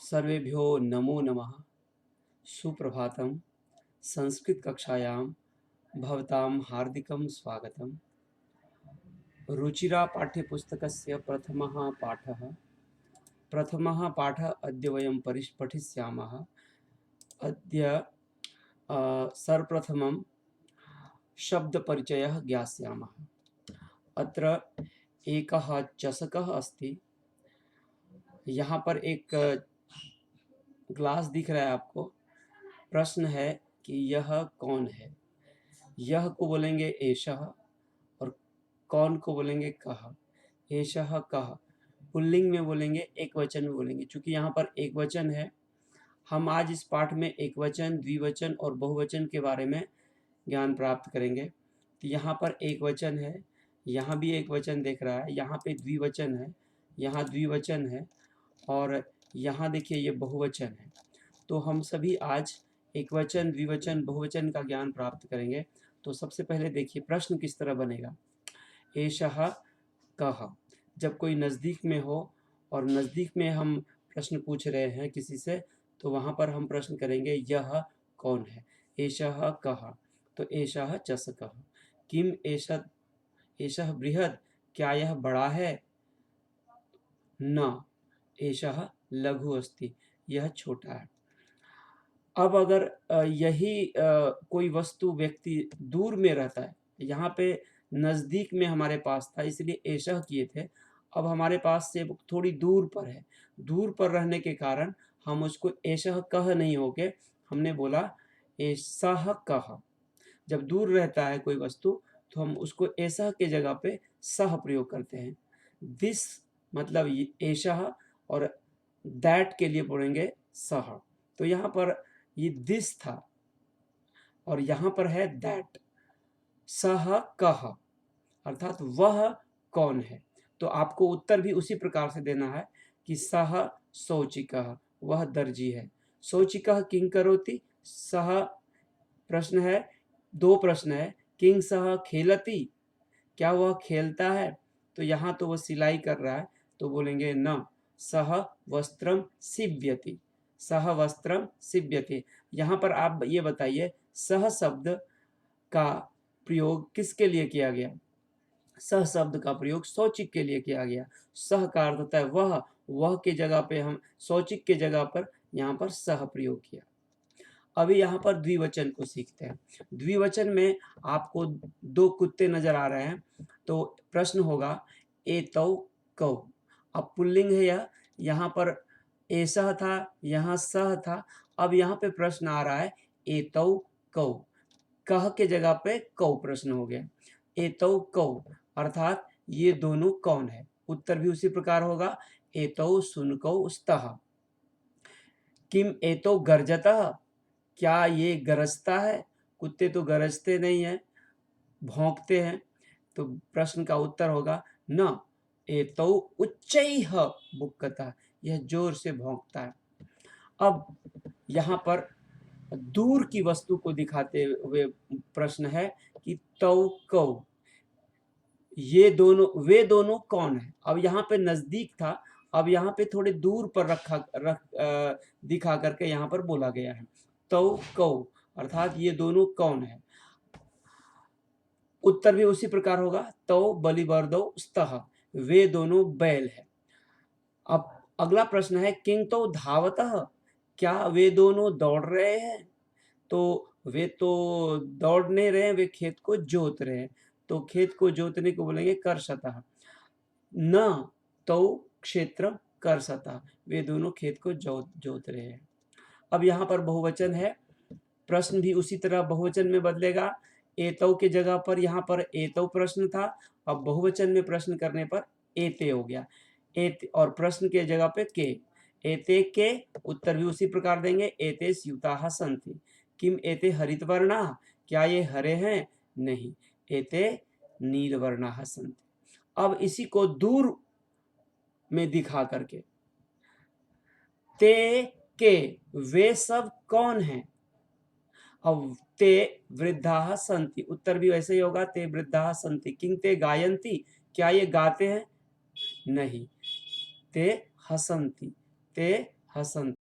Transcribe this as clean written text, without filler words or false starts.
सर्वेभ्यो नमो नमः। सुप्रभातं। संस्कृतकक्षायां भवतां हार्दिकं स्वागतम्। रुचिरा पाठ्यपुस्तकस्य प्रथमः पाठः अद्य वयं पठिष्यामः। अद्य सर्वप्रथमं शब्दपरिचयः ज्ञास्यामः। अत्र एकः चषकः अस्ति। यहाँ पर एक ग्लास दिख रहा है आपको। प्रश्न है कि यह कौन है। यह को बोलेंगे एषः और कौन को बोलेंगे कः। एषः कः पुल्लिंग में बोलेंगे, एक वचन में बोलेंगे। चूंकि यहाँ पर एक वचन है, हम आज इस पाठ में एक वचन, द्विवचन और बहुवचन के बारे में ज्ञान प्राप्त करेंगे। तो यहाँ पर एक वचन है, यहाँ भी एक वचन देख रहा है, यहाँ पे द्विवचन है, यहाँ द्विवचन है और यहाँ देखिए ये बहुवचन है। तो हम सभी आज एक वचन, द्विवचन, बहुवचन का ज्ञान प्राप्त करेंगे। तो सबसे पहले देखिए प्रश्न किस तरह बनेगा। एषः कः। जब कोई नज़दीक में हो और नज़दीक में हम प्रश्न पूछ रहे हैं किसी से, तो वहाँ पर हम प्रश्न करेंगे यह कौन है। एषः कः, तो एषः चषकः। किम एषः बृहत्, क्या यह बड़ा है। न एषः लघु अस्ति, यह छोटा है। अब अगर यही कोई वस्तु, व्यक्ति दूर में रहता है, यहाँ पे नज़दीक में हमारे पास था इसलिए एषः किए थे। अब हमारे पास से थोड़ी दूर पर है, दूर पर रहने के कारण हम उसको एषः कः नहीं होके हमने बोला एषः कः। जब दूर रहता है कोई वस्तु तो हम उसको एषः के जगह पे सः प्रयोग करते हैं। दिस मतलब एषः और दैट के लिए बोलेंगे सः। तो यहाँ पर ये दिस था और यहाँ पर है दैट। सः कः अर्थात वह कौन है। तो आपको उत्तर भी उसी प्रकार से देना है कि सः शौचिकः, वह दर्जी है। शौचिकः किं करोति, सः प्रश्न है, दो प्रश्न है। किं सः खेलति, क्या वह खेलता है। तो यहाँ तो वह सिलाई कर रहा है, तो बोलेंगे न। सः वस्त्रं सीव्यति, सः वस्त्रं सीव्यति। यहाँ पर आप ये बताइए सः शब्द का प्रयोग किसके लिए किया गया। सह शब्द का प्रयोग शौचिक के लिए किया गया। सह का अर्थ होता है वह के जगह पे हम शौचिक के जगह पर यहाँ पर सह प्रयोग किया। अभी यहाँ पर द्विवचन को सीखते हैं। द्विवचन में आपको दो कुत्ते नजर आ रहे हैं, तो प्रश्न होगा एतौ कौ। अब पुल्लिंग है यह, यहाँ पर एषः था, यहाँ सह था। अब यहाँ पे प्रश्न आ रहा है एतौ कौ, कह के जगह पे कौ प्रश्न हो गया। एतौ कौ अर्थात ये दोनों कौन है। उत्तर भी उसी प्रकार होगा एतौ शुनकौ स्तः। किम एतौ गर्जतः, क्या ये गरजता है। कुत्ते तो गरजते नहीं हैं, भौंकते हैं। तो प्रश्न का उत्तर होगा न एतौ उच्चैः बुक्कतः, यह जोर से भौंकता है। अब यहाँ पर दूर की वस्तु को दिखाते हुए प्रश्न है कि तौ कौ, ये दोनों, वे दोनों कौन है। अब यहाँ पे नजदीक था, अब यहाँ पे थोड़े दूर पर दिखा करके यहाँ पर बोला गया है तौ कौ अर्थात ये दोनों कौन है। उत्तर भी उसी प्रकार होगा तौ बलिवर्दौ स्तः, वे दोनों बैल है। अब अगला प्रश्न है किं तौ धावतः, क्या वे दोनों दौड़ रहे हैं। तो वे तो दौड़ नहीं रहे हैं, वे खेत को जोत रहे हैं। तो खेत को जोतने को बोलेंगे कर्षतः। न तौ क्षेत्र कर्षतः, वे दोनों खेत को जोत रहे हैं। अब यहाँ पर बहुवचन है, प्रश्न भी उसी तरह बहुवचन में बदलेगा। एतौ के जगह पर यहाँ पर एतौ प्रश्न था, अब बहुवचन में प्रश्न करने पर एते हो गया। एते और प्रश्न के जगह पे के। एते के उत्तर भी उसी प्रकार देंगे एते स्यूताः सन्ति। किम एते हरितवर्णाः, क्या ये हरे हैं। नहीं, एते नीलवर्णाः सन्ति। अब इसी को दूर में दिखा करके ते के, वे सब कौन हैं। अब ते वृद्धाः सन्ति, उत्तर भी वैसे ही होगा ते वृद्धाः सन्ति। किं ते गायन्ति, क्या ये गाते हैं। नहीं, ते हसन्ति, ते हसन्ति।